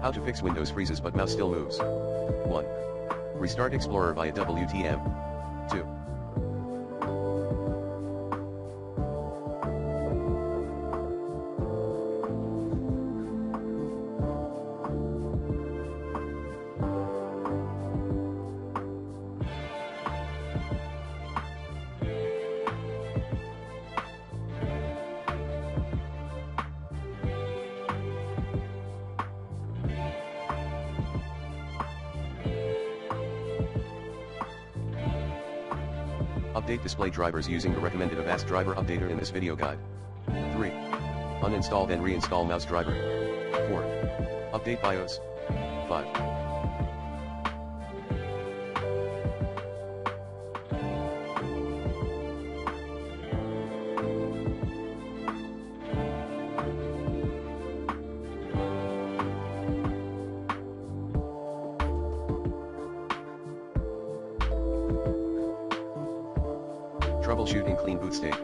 How to fix Windows freezes but mouse still moves. 1. Restart Explorer via WTM. 2. Update display drivers using the recommended Avast driver updater in this video guide. 3. Uninstall then reinstall mouse driver. 4. Update BIOS. 5. Troubleshooting clean boot state.